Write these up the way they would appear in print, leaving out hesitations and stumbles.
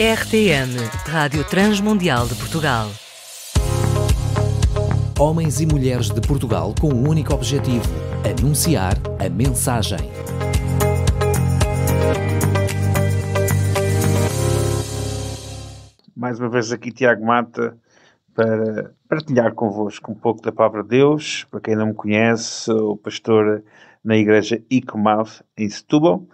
RTM, Rádio Transmundial de Portugal. Homens e mulheres de Portugal com um único objetivo: anunciar a mensagem. Mais uma vez aqui Tiago Mata para partilhar convosco um pouco da Palavra de Deus. Para quem não me conhece, sou pastor na Igreja Icomave em Setúbal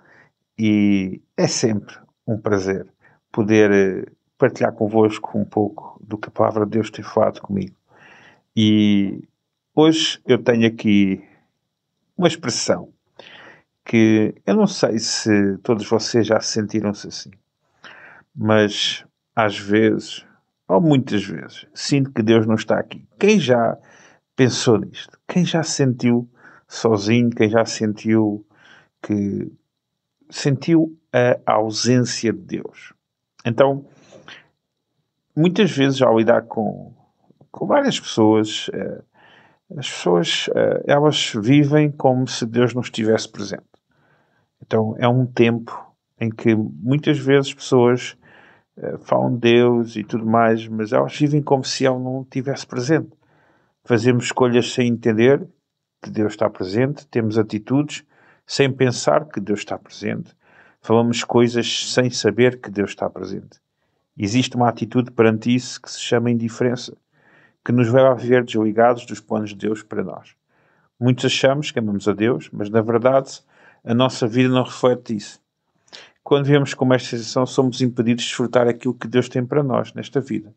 e é sempre um prazer poder partilhar convosco um pouco do que a Palavra de Deus tem falado comigo. E hoje eu tenho aqui uma expressão que eu não sei se todos vocês já sentiram-se assim, mas às vezes, ou muitas vezes, sinto que Deus não está aqui. Quem já pensou nisto? Quem já sentiu sozinho? Quem já sentiu a ausência de Deus? Então, muitas vezes ao lidar com várias pessoas, as pessoas, elas vivem como se Deus não estivesse presente. Então, é um tempo em que muitas vezes pessoas falam de Deus e tudo mais, mas elas vivem como se Ele não estivesse presente. Fazemos escolhas sem entender que Deus está presente, temos atitudes sem pensar que Deus está presente, falamos coisas sem saber que Deus está presente. Existe uma atitude perante isso que se chama indiferença, que nos leva a viver desligados dos planos de Deus para nós. Muitos achamos que amamos a Deus, mas na verdade a nossa vida não reflete isso. Quando vemos como esta situação, somos impedidos de desfrutar aquilo que Deus tem para nós nesta vida.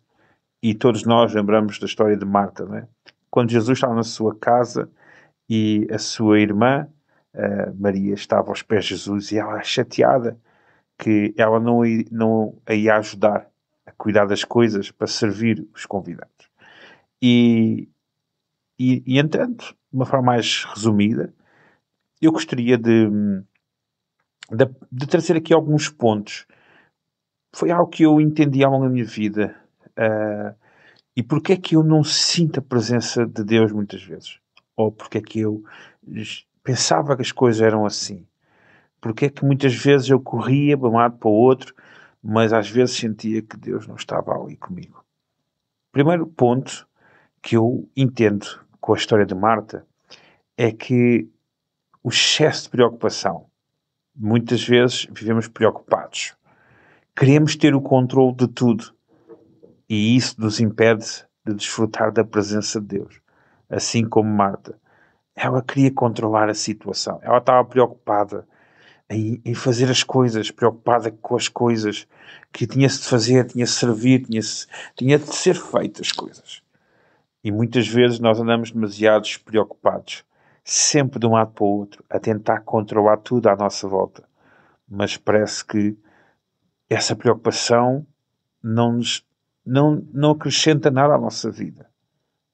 E todos nós lembramos da história de Marta, não é? Quando Jesus estava na sua casa e a sua irmã, Maria, estava aos pés de Jesus e ela chateada que ela não a ia ajudar a cuidar das coisas para servir os convidados. E entanto, de uma forma mais resumida, eu gostaria de trazer aqui alguns pontos. Foi algo que eu entendi ao longo da minha vida. E porque é que eu não sinto a presença de Deus muitas vezes? Ou porque é que eu pensava que as coisas eram assim? Porque é que muitas vezes eu corria de um lado para o outro, mas às vezes sentia que Deus não estava ali comigo? Primeiro ponto que eu entendo com a história de Marta é que o excesso de preocupação. Muitas vezes vivemos preocupados. Queremos ter o controle de tudo. E isso nos impede de desfrutar da presença de Deus. Assim como Marta. Ela queria controlar a situação. Ela estava preocupada em fazer as coisas, preocupada com as coisas que tinha-se de fazer, tinha-se de servir, tinha de ser feitas as coisas. E muitas vezes nós andamos demasiado preocupados, sempre de um lado para o outro, a tentar controlar tudo à nossa volta. Mas parece que essa preocupação não acrescenta nada à nossa vida.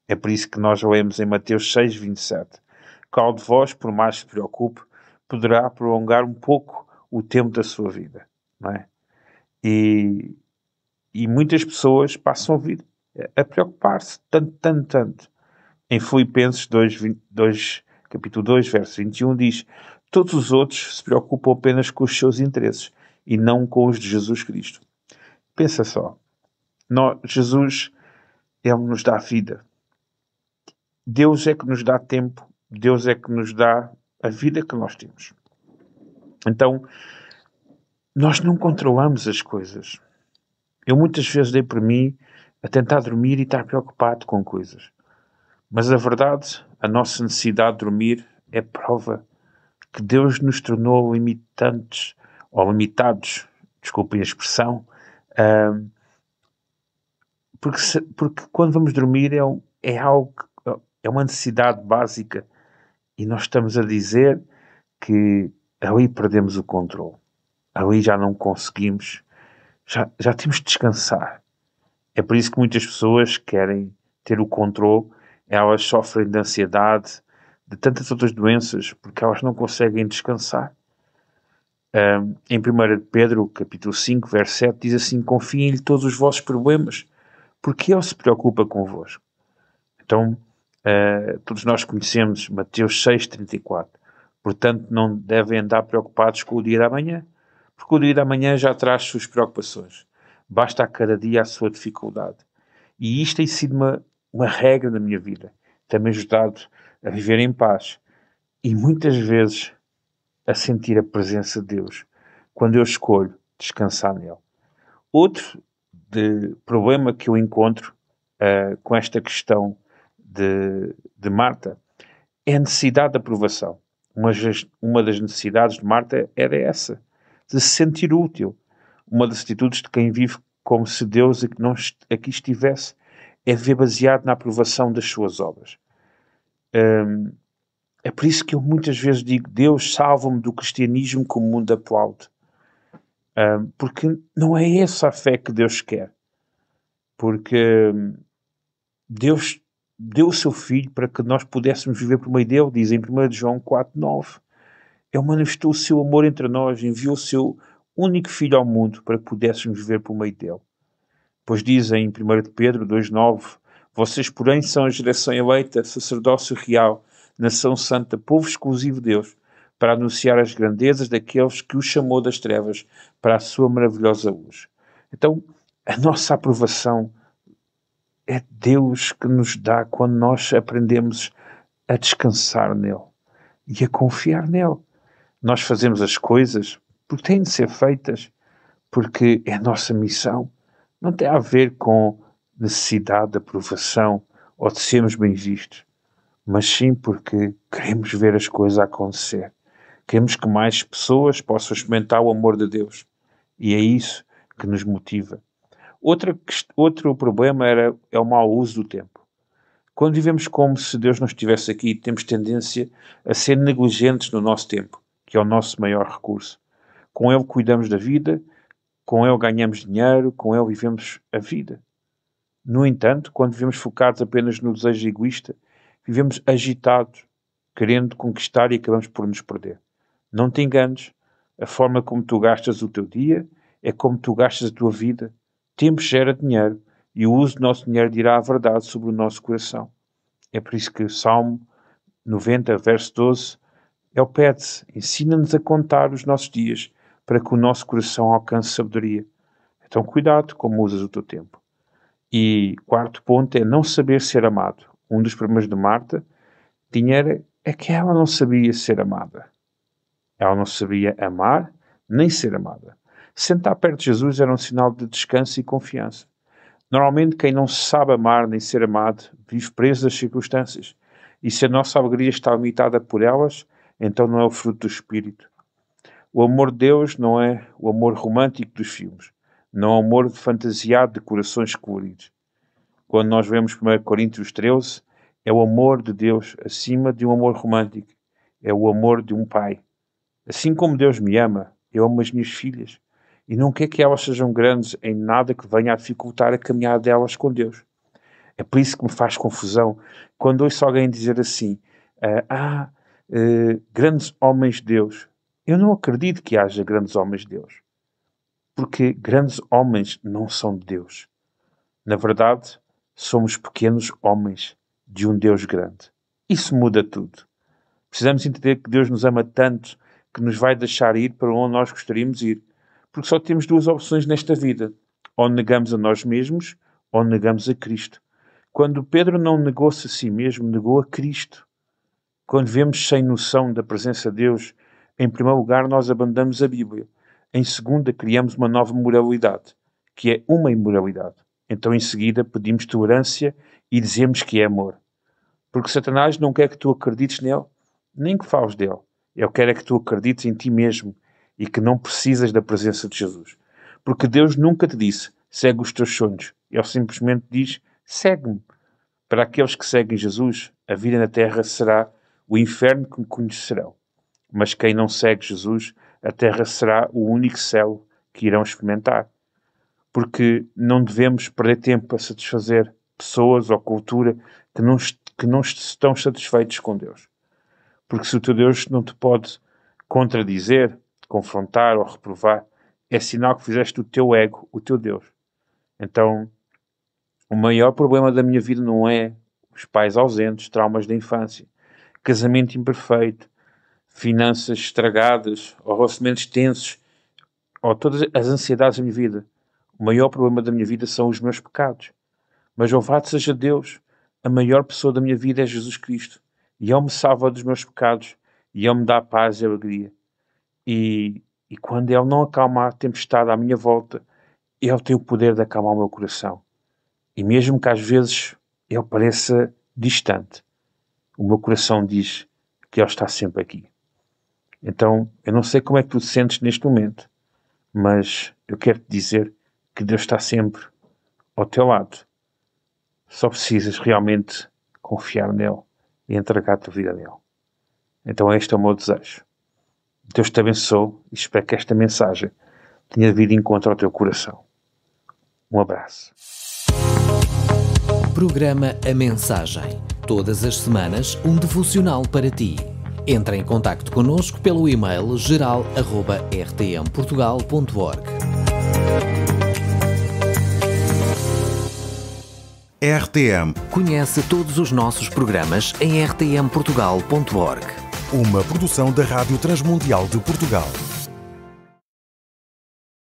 É por isso que nós lemos em Mateus 6:27. Qual de vós, por mais que se preocupe, poderá prolongar um pouco o tempo da sua vida, não é? E muitas pessoas passam a vida a preocupar-se tanto. Em Filipenses 2, capítulo 2, verso 21, diz: todos os outros se preocupam apenas com os seus interesses e não com os de Jesus Cristo. Pensa só. Jesus, Ele nos dá vida. Deus é que nos dá tempo. Deus é que nos dá a vida que nós temos. Então, nós não controlamos as coisas. Eu muitas vezes dei por mim a tentar dormir e estar preocupado com coisas. Mas a verdade, a nossa necessidade de dormir é prova que Deus nos tornou limitados, desculpem a expressão, porque quando vamos dormir é uma necessidade básica e nós estamos a dizer que ali perdemos o controle. Ali já não conseguimos, já temos de descansar. É por isso que muitas pessoas querem ter o controle, elas sofrem de ansiedade, de tantas outras doenças, porque elas não conseguem descansar. Em 1 Pedro, capítulo 5, verso 7, diz assim: confiem-lhe todos os vossos problemas, porque Ele se preocupa convosco. Então, todos nós conhecemos Mateus 6:34. Portanto, não devem andar preocupados com o dia da manhã, porque o dia da manhã já traz suas preocupações. basta a cada dia a sua dificuldade. E isto tem sido uma regra na minha vida. Tem-me ajudado a viver em paz. E muitas vezes a sentir a presença de Deus, quando eu escolho descansar nele. Outro problema que eu encontro com esta questão de Marta é a necessidade de aprovação. Uma das necessidades de Marta era essa, de se sentir útil. Uma das atitudes de quem vive como se Deus aqui estivesse é viver baseado na aprovação das suas obras. É por isso que eu muitas vezes digo: Deus, salva-me do cristianismo que o mundo aplaude. Porque não é essa a fé que Deus quer. Porque Deus deu o seu Filho para que nós pudéssemos viver por meio dele, diz em 1 João 4,9. Ele manifestou o seu amor entre nós, enviou o seu único Filho ao mundo para que pudéssemos viver por meio dele. Pois diz em 1 Pedro 2,9: vocês, porém, são a geração eleita, sacerdócio real, nação santa, povo exclusivo de Deus, para anunciar as grandezas daqueles que o chamou das trevas para a sua maravilhosa luz. Então, a nossa aprovação é Deus que nos dá quando nós aprendemos a descansar nele e a confiar nele. Nós fazemos as coisas porque têm de ser feitas, porque é a nossa missão. Não tem a ver com necessidade de aprovação ou de sermos bem vistos, mas sim porque queremos ver as coisas acontecer. Queremos que mais pessoas possam experimentar o amor de Deus. E é isso que nos motiva. Outro problema é o mau uso do tempo. Quando vivemos como se Deus não estivesse aqui, temos tendência a ser negligentes no nosso tempo, que é o nosso maior recurso. Com ele cuidamos da vida, com ele ganhamos dinheiro, com ele vivemos a vida. No entanto, quando vivemos focados apenas no desejo egoísta, vivemos agitados, querendo conquistar e acabamos por nos perder. Não te enganes, a forma como tu gastas o teu dia é como tu gastas a tua vida. Tempo gera dinheiro e o uso do nosso dinheiro dirá a verdade sobre o nosso coração. É por isso que o Salmo 90, verso 12, ele pede-se: ensina-nos a contar os nossos dias para que o nosso coração alcance sabedoria. Então cuidado como usas o teu tempo. E quarto ponto é não saber ser amado. Um dos problemas de Marta é que ela não sabia ser amada. Ela não sabia amar nem ser amada. Sentar perto de Jesus era um sinal de descanso e confiança. Normalmente quem não sabe amar nem ser amado vive preso às circunstâncias. E se a nossa alegria está limitada por elas, então não é o fruto do Espírito. O amor de Deus não é o amor romântico dos filmes. Não é o amor fantasiado de corações coloridos. Quando nós vemos 1 Coríntios 13, é o amor de Deus acima de um amor romântico. É o amor de um pai. Assim como Deus me ama, eu amo as minhas filhas. E não quer que elas sejam grandes em nada que venha a dificultar a caminhada delas com Deus. É por isso que me faz confusão quando ouço alguém dizer assim: grandes homens de Deus. Eu não acredito que haja grandes homens de Deus. Porque grandes homens não são de Deus. Na verdade, somos pequenos homens de um Deus grande. Isso muda tudo. Precisamos entender que Deus nos ama tanto que nos vai deixar ir para onde nós gostaríamos de ir. Porque só temos duas opções nesta vida. Ou negamos a nós mesmos, ou negamos a Cristo. Quando Pedro não negou-se a si mesmo, negou a Cristo. Quando vemos sem noção da presença de Deus, em primeiro lugar nós abandonamos a Bíblia. Em segundo, criamos uma nova moralidade, que é uma imoralidade. Então, em seguida, pedimos tolerância e dizemos que é amor. Porque Satanás não quer que tu acredites nele, nem que fales dele. Ele quer é que tu acredites em ti mesmo e que não precisas da presença de Jesus. Porque Deus nunca te disse: segue os teus sonhos. Ele simplesmente diz: segue-me. Para aqueles que seguem Jesus, a vida na terra será o inferno que me conhecerão. Mas quem não segue Jesus, a terra será o único céu que irão experimentar. Porque não devemos perder tempo a satisfazer pessoas ou cultura que não estão satisfeitos com Deus. Porque se o teu Deus não te pode contradizer, confrontar ou reprovar, é sinal que fizeste o teu ego, o teu Deus. Então, o maior problema da minha vida não é os pais ausentes, traumas da infância, casamento imperfeito, finanças estragadas, ou relacionamentos tensos, ou todas as ansiedades da minha vida. O maior problema da minha vida são os meus pecados. Mas louvado seja Deus, a maior pessoa da minha vida é Jesus Cristo. E Ele me salva dos meus pecados. E Ele me dá paz e alegria. E quando Ele não acalma a tempestade à minha volta, Ele tem o poder de acalmar o meu coração. E mesmo que às vezes Ele pareça distante, o meu coração diz que Ele está sempre aqui. Então, eu não sei como é que tu te sentes neste momento, mas eu quero te dizer que Deus está sempre ao teu lado. Só precisas realmente confiar nele e entregar a tua vida nele. Então este é o meu desejo. Deus te abençoe e espero que esta mensagem tenha vindo de encontro ao teu coração. Um abraço. Programa A Mensagem. Todas as semanas, um devocional para ti. Entre em contacto connosco pelo e-mail geral@rtmportugal.org. RTM, Conhece todos os nossos programas em rtmportugal.org. uma produção da Rádio Transmundial de Portugal.